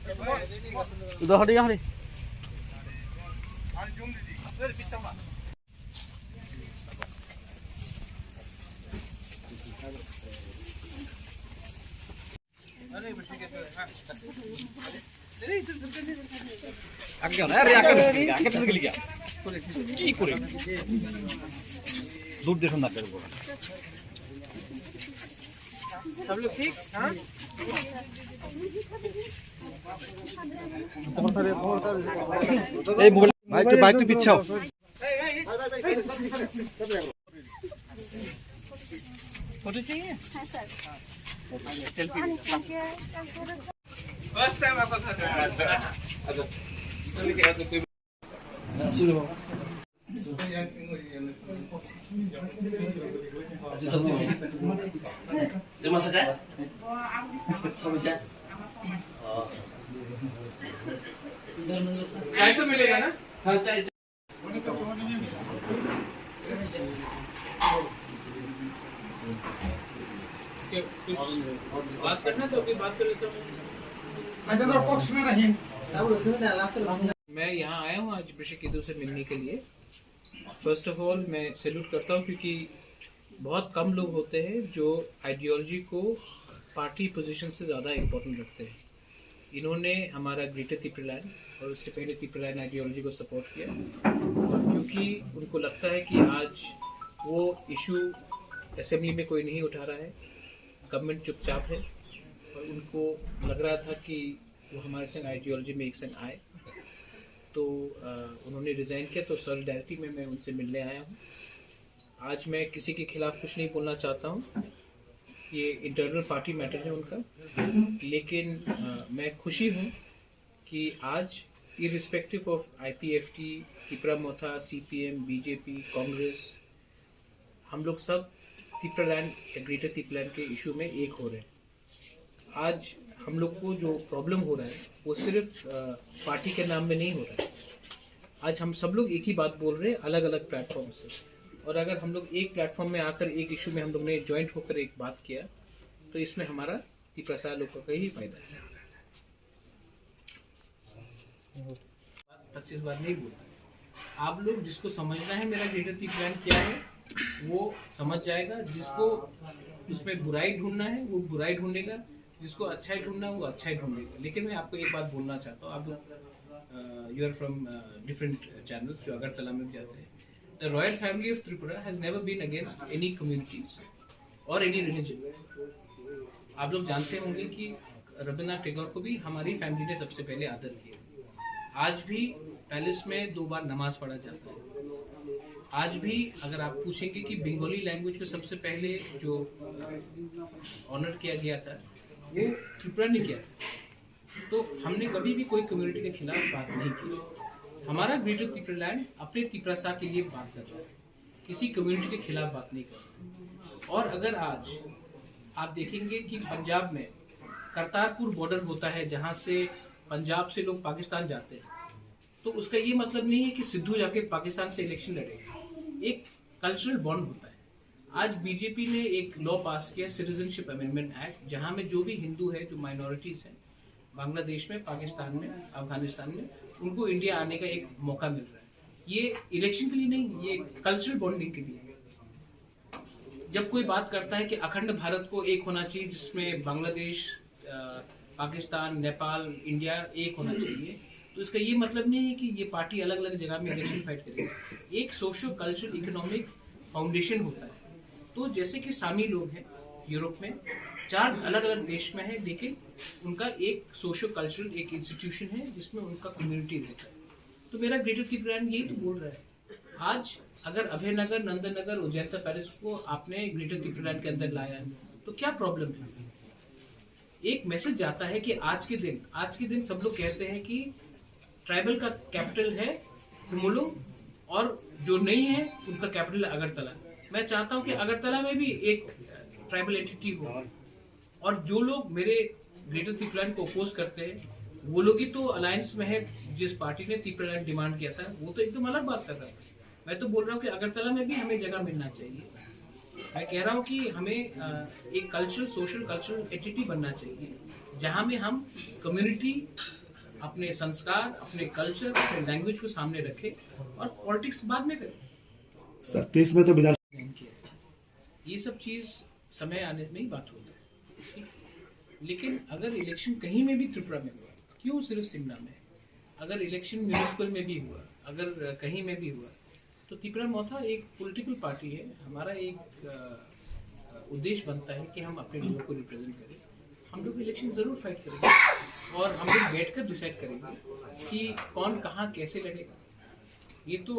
udah hari yang hari. আগে না আরে আগে থেকে গেলি কি করে दूर देखो ना करो सब लोग ठीक हाँ बाइक तो पीछे आओ फोटो चाहिए हाँ सर सेल्फी फर्स्ट टाइम आपका था अच्छा चलिए क्या तो कोई सुनो Dimasak kan? Sama siya? चाय तो मिलेगा ना हाँ चाय बात करना तो अभी बात कर लेता हूँ मैं यहाँ आया हूँ आज वृश्चिक केतु से मिलने के लिए। फर्स्ट ऑफ ऑल मैं सैल्यूट करता हूँ क्योंकि बहुत कम लोग होते हैं जो आइडियोलॉजी को पार्टी पोजीशन से ज़्यादा इम्पोर्टेंट रखते हैं। इन्होंने हमारा ग्रेटर त्रिपुरालैंड और उससे पहले त्रिपुरालैंड आइडियोलॉजी को सपोर्ट किया और क्योंकि उनको लगता है कि आज वो इशू असेंबली में कोई नहीं उठा रहा है, गवर्नमेंट चुपचाप है और उनको लग रहा था कि वो हमारे संग आइडियोलॉजी में एक संग आए, तो उन्होंने रिज़ाइन किया। तो सॉलिडारिटी में मैं उनसे मिलने आया हूँ। आज मैं किसी के खिलाफ कुछ नहीं बोलना चाहता हूँ, ये इंटरनल पार्टी मैटर है उनका, लेकिन मैं खुशी हूँ कि आज irrespective of IPFT, Tripura Motha, CPM, BJP, Congress, हम लोग सब त्रिपुरालैंड या ग्रेटर त्रिपुरालैंड के इशू में एक हो रहे हैं। आज हम लोग को जो प्रॉब्लम हो रहा है वो सिर्फ पार्टी के नाम में नहीं हो रहा है। आज हम सब लोग एक ही बात बोल रहे हैं अलग अलग प्लेटफॉर्म से, और अगर हम लोग एक प्लेटफॉर्म में आकर एक इशू में हम लोग ने ज्वाइंट होकर एक बात किया तो इसमें हमारा त्रिपुरा लोगों का ही फायदा है। 25 बार नहीं बोलता। आप लोग जिसको समझना है मेरा ग्रेटर त्रिपुरालैंड क्या है वो समझ जाएगा, जिसको उसमें बुराई ढूंढना है वो बुराई ढूंढेगा, जिसको अच्छाई ढूंढना है वो अच्छाई ढूंढेगा। लेकिन मैं आपको एक बात बोलना चाहता हूँ, आप you are from different channels जो अगरतला में जाते हैं। The royal family of Tripura has never been against any communities और एनी रिलीजन। आप लोग जानते होंगे कि रविन्द्रनाथ टैगोर को भी हमारी फैमिली ने सबसे पहले आदर किया। आज भी पैलेस में 2 बार नमाज पढ़ा जाता है। आज भी अगर आप पूछेंगे कि बंगाली लैंग्वेज को सबसे पहले जो ऑनर किया गया था वो त्रिपुरा ने किया। तो हमने कभी भी कोई कम्युनिटी के खिलाफ बात नहीं की। हमारा ग्रेटर त्रिपुरालैंड अपने त्रिपुरा के लिए बात कर रहा है, किसी कम्युनिटी के खिलाफ बात नहीं कर रहा। और अगर आज आप देखेंगे कि पंजाब में करतारपुर बॉर्डर होता है जहां से पंजाब से लोग पाकिस्तान जाते हैं, तो उसका ये मतलब नहीं है कि सिद्धू जाके पाकिस्तान से इलेक्शन लड़ेगा। एक कल्चरल बॉन्ड होता है। आज बीजेपी ने एक लॉ पास किया, सिटीजनशिप अमेंडमेंट एक्ट, जहां में जो भी हिंदू है, जो माइनॉरिटीज हैं बांग्लादेश में, पाकिस्तान में, अफगानिस्तान में, उनको इंडिया आने का एक मौका मिल रहा है। ये इलेक्शन के लिए नहीं, ये कल्चरल बॉन्डिंग के लिए। जब कोई बात करता है कि अखंड भारत को एक होना चाहिए जिसमें बांग्लादेश, पाकिस्तान, नेपाल, इंडिया एक होना चाहिए, तो इसका ये मतलब नहीं है कि ये पार्टी अलग अलग जगह में इलेक्शन फाइट करेगी। एक सोशो कल्चरल इकोनॉमिक फाउंडेशन होता है। तो जैसे कि सामी लोग हैं यूरोप में, 4 अलग अलग देश में है, लेकिन उनका एक सोशो कल्चरल एक इंस्टीट्यूशन है जिसमें उनका कम्युनिटी रहता है। तो मेरा ग्रेटर त्रिपुरालैंड यही तो बोल रहा है। आज अगर अभयनगर, नंदनगर, उज्जैन पैलेस को आपने ग्रेटर त्रिपुरालैंड के अंदर लाया है तो क्या प्रॉब्लम है? एक मैसेज जाता है कि आज के दिन सब लोग कहते हैं कि ट्राइबल का कैपिटल है कुमुलो और जो नहीं है उनका कैपिटल है अगरतला। मैं चाहता हूं कि अगरतला में भी एक ट्राइबल एंटिटी हो, और जो लोग मेरे ग्रेटर त्रिपुरालैंड को अपोज करते हैं वो लोग ही तो अलायंस में है। जिस पार्टी ने त्रिपुरालैंड डिमांड किया था वो तो एकदम अलग बात कर रहा था। मैं तो बोल रहा हूँ कि अगरतला में भी हमें जगह मिलना चाहिए। मैं कह रहा हूँ कि हमें एक कल्चरल, सोशल कल्चरल एंटिटी बनना चाहिए जहाँ में हम कम्युनिटी अपने संस्कार, अपने कल्चर, अपने लैंग्वेज को सामने रखे और पॉलिटिक्स बाद में करें। सर 23 में तो विधान ये सब चीज समय आने में ही बात होता है, ठीक? लेकिन अगर इलेक्शन कहीं में भी त्रिपुरा में हुआ, क्यों सिर्फ शिमला में, अगर इलेक्शन म्यूनिसिपल में भी हुआ, अगर कहीं में भी हुआ, तो त्रिपुरा मोथा एक पॉलिटिकल पार्टी है। हमारा एक उद्देश्य बनता है कि हम अपने लोगों को रिप्रेजेंट करें। हम लोग इलेक्शन जरूर फाइट करेंगे और हम लोग बैठकर डिसाइड करेंगे कि कौन कहाँ कैसे लड़ेगा। ये तो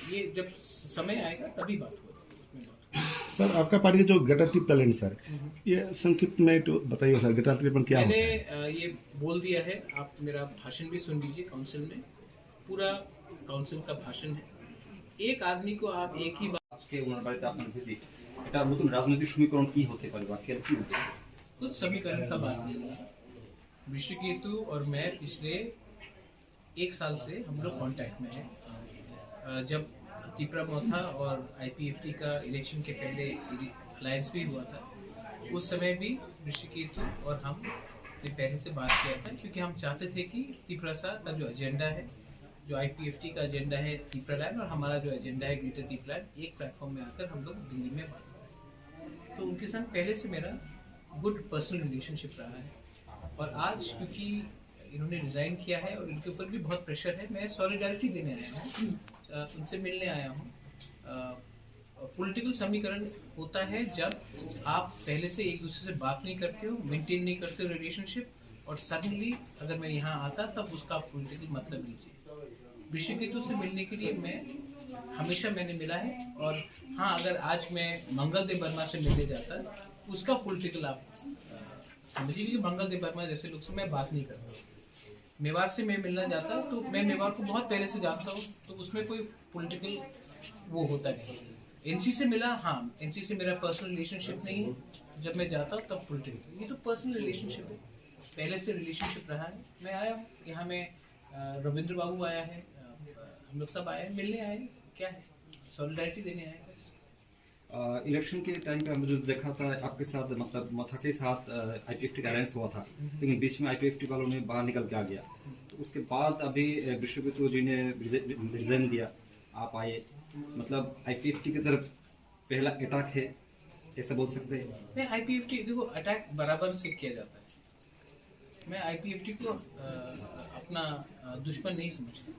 ये जब समय आएगा तभी बात होगी, उसमें बात होगी। सर आपका पार्टी का जो गेटर टिप टैलेंट सर, ये संक्षिप्त में तो बताइए सर, गेटर टिप क्या होता है? मैंने ये बोल दिया है, आप मेरा भाषण भी सुन लीजिए। काउंसिल में पूरा काउंसिल का भाषण है। एक आदमी को आप एक ही बात আজকে ওনার বাড়িতে আপনার ভিজিট, এটা নতুন রাজনৈতিক সমীকরণ কি হতে পারে বা কি হতে পারে? कुछ समीकरण का बात नहीं है। ऋषिकेतु और मैं पिछले 1 साल से हम लोग कांटेक्ट में हैं। जब त्रिपुरा मोथा और IPFT का इलेक्शन के पहले अलायंस भी हुआ था, उस समय भी ऋषिकेतु और हम ने पहले से बात किया था, क्योंकि हम चाहते थे कि त्रिपुरा का जो एजेंडा है, जो IPFT का एजेंडा है त्रिपुरा लैंड, और हमारा जो एजेंडा है ग्रेटर त्रिपुरा लैंड, एक प्लेटफॉर्म में आकर हम लोग दिल्ली में बात करें। तो उनके साथ पहले से मेरा गुड पर्सनल रिलेशनशिप रहा है। और आज क्योंकि इन्होंने रिजाइन किया है और इनके ऊपर भी बहुत प्रेशर है, मैं सॉलिडारिटी देने आया हूँ, उनसे मिलने आया हूँ। पॉलिटिकल समीकरण होता है जब आप पहले से एक दूसरे से बात नहीं करते हो, मेंटेन नहीं करते हो रिलेशनशिप, और सडनली अगर मैं यहाँ आता तब उसका पॉलिटिकल मतलब लीजिए। ऋषिकेतु से मिलने के लिए हमेशा मैंने मिला है। और हाँ, अगर आज मैं मंगल देव वर्मा से मिलने जाता, उसका पॉलिटिकल आप समझिए कि मंगल देव वर्मा जैसे लोग से मैं बात नहीं करता। मेवाड़ से मैं मिलना जाता तो मैं मेवाड़ को बहुत पहले से जानता हूँ, तो उसमें कोई पॉलिटिकल वो होता नहीं। NC से मिला, हाँ, NC से मेरा पर्सनल रिलेशनशिप नहीं है, जब मैं जाता हूँ तब पॉलिटिकल। ये तो पर्सनल रिलेशनशिप है, पहले से रिलेशनशिप रहा है। मैं आया हूँ यहाँ में, रविंद्र बाबू आया है, हम लोग सब आए हैं, मिलने आए हैं, क्या है, सॉलिडारिटी देने आए हैं बस। इलेक्शन के टाइम पे हमने जो देखा था आपके साथ, मतलब मथा के साथ IPFT का अलायंस हुआ था, लेकिन बीच में IPFT वालों ने बाहर निकल के आ गया। तो उसके बाद अभी विश्वविद्यालय जी ने रिजाइन दिया, आप आए, मतलब IPFT की तरफ पहला अटैक है, ऐसा बोल सकते हैं? मैं IPFT, देखो, अटैक बराबर से किया जाता है। मैं IPFT को अपना दुश्मन नहीं समझता,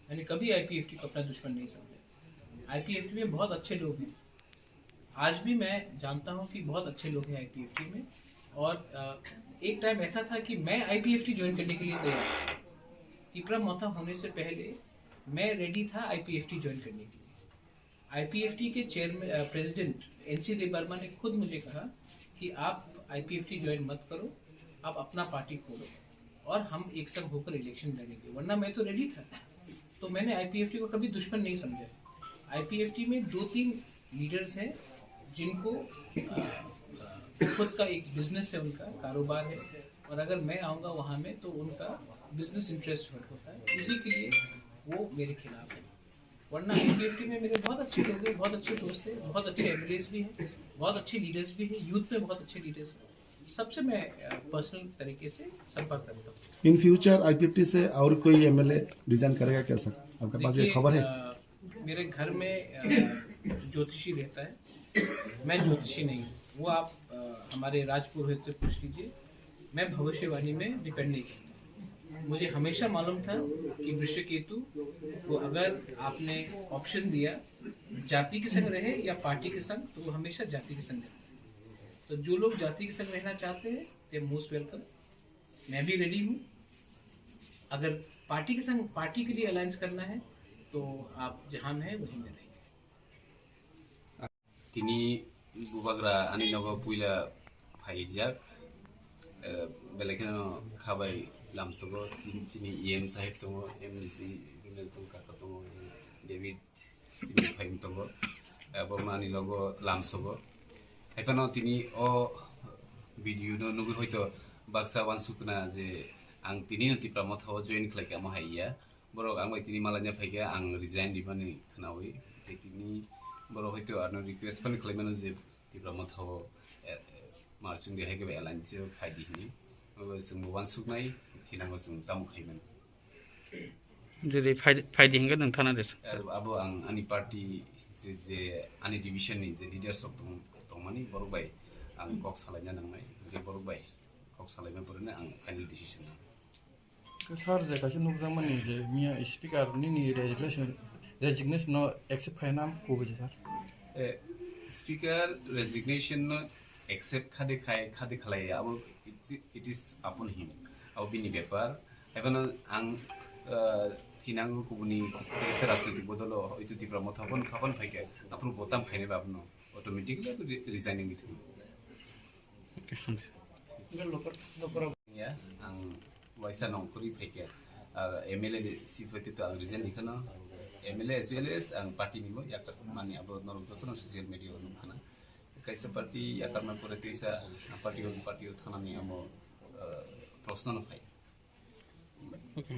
मैंने कभी IPFT को अपना दुश्मन नहीं समझा। IPFT में बहुत अच्छे लोग हैं, आज भी मैं जानता हूँ कि बहुत अच्छे लोग हैं IPFT में। और एक टाइम ऐसा था कि मैं IPFT ज्वाइन करने के लिए तैयार था। त्रिपुरा मोथा होने से पहले मैं रेडी था IPFT ज्वाइन करने के लिए। IPFT के चेयरमैन, प्रेसिडेंट NC देव वर्मा ने खुद मुझे कहा कि आप IPFT ज्वाइन मत करो, आप अपना पार्टी खोलो और हम एक संग होकर इलेक्शन लड़ेंगे, वरना मैं तो रेडी था। तो मैंने IPFT को कभी दुश्मन नहीं समझा। IPFT में 2-3 लीडर्स हैं जिनको खुद का एक बिजनेस है, उनका कारोबार है, और अगर मैं आऊँगा वहाँ में तो उनका बिजनेस इंटरेस्ट हर्ट होता है, इसी के लिए वो मेरे खिलाफ है। वरना IPFT में मेरे बहुत अच्छे लोग हैं, बहुत अच्छे दोस्त हैं, बहुत अच्छे MLAs भी हैं, बहुत अच्छे लीडर्स भी हैं, यूथ में बहुत अच्छे लीडर्स हैं। सबसे मैं पर्सनल तरीके से संपर्क रखता हूँ। इन फ्यूचर IPFT से और कोई MLA रिजाइन करेगा क्या सर, आपके पास ये खबर है? मेरे घर में ज्योतिषी रहता है, मैं ज्योतिषी नहीं हूँ, वो आप हमारे राजपुरोहित से पूछ लीजिए। मैं भविष्यवाणी में डिपेंड नहीं करता। मुझे हमेशा मालूम था कि वृषकेतु को अगर आपने ऑप्शन दिया जाति के संग रहे या पार्टी के संग, तो वो हमेशा जाति के संग रहता है। तो जो लोग जाति के संग रहना चाहते हैं, दे मोस्ट वेलकम। मैं भी रेडी हूँ। अगर पार्टी के संग, पार्टी के लिए अलायंस करना है, तो आप जहाँ में है वहीं में रहेंगे। Tini bubagra ani nogo puila phaijak belekeno khabai lamsogo tini EM sahib tongo MDC gunel tong kaka tongo David tini phaim tongo bormani logo lamsogo haifano tini o video no nugu hoito baksa wan sukna je ang tini no tipra motha join khlai mo haiya borok ang tini malanya phaiga ang resign dibani khnawi tini बरो होइतो आरो request पनि खालामनो जे तिब्रा मथाव मार्चिं देहाय के alliance फाइदिनि जों मुबान सुगनाय थिनांगौ जों दामुखायमोन जेरै फायदि हेंगोन नोंथाङा दे आबो आं आंनि पार्टी जे आंनि डिभिजननि जे लिडारशिप दंमोन बरबाय आं कक सालायनो नांनाय बे बरबाय कक सालायनो बरनो आं फाइनाल डिसिजन सर जे खासे नुजामानि जे मिया स्पिकारनि नि रेजिग्नेशन एक्सेप्ट खायना कोबे सर स्पीकर रेजिग्नेशन एक्सेप्ट खादे खालाय अब इट इज अपॉन हिम अब बिनि पेपर एबन आं थिनांगौ गुबुननि देश राजनीतिक बदल हयতো तिब्रा मथाबन फाबन फाइके आप्रुव बोताम खायने बाबनो ऑटोमेटिकली रिजाइनिंग बिथु या आं वाइसा नंखरि फाइके एमएलए सिफते तो आं रिजाइन निखाना एमएलए एज वेल एज आं पार्टी निबो याक माने अब नरम जतन सोशल मीडिया नुखाना कैसे पार्टी याकार में पुरे तैसा पार्टी थानानि आमो प्रश्न न फाइ ओके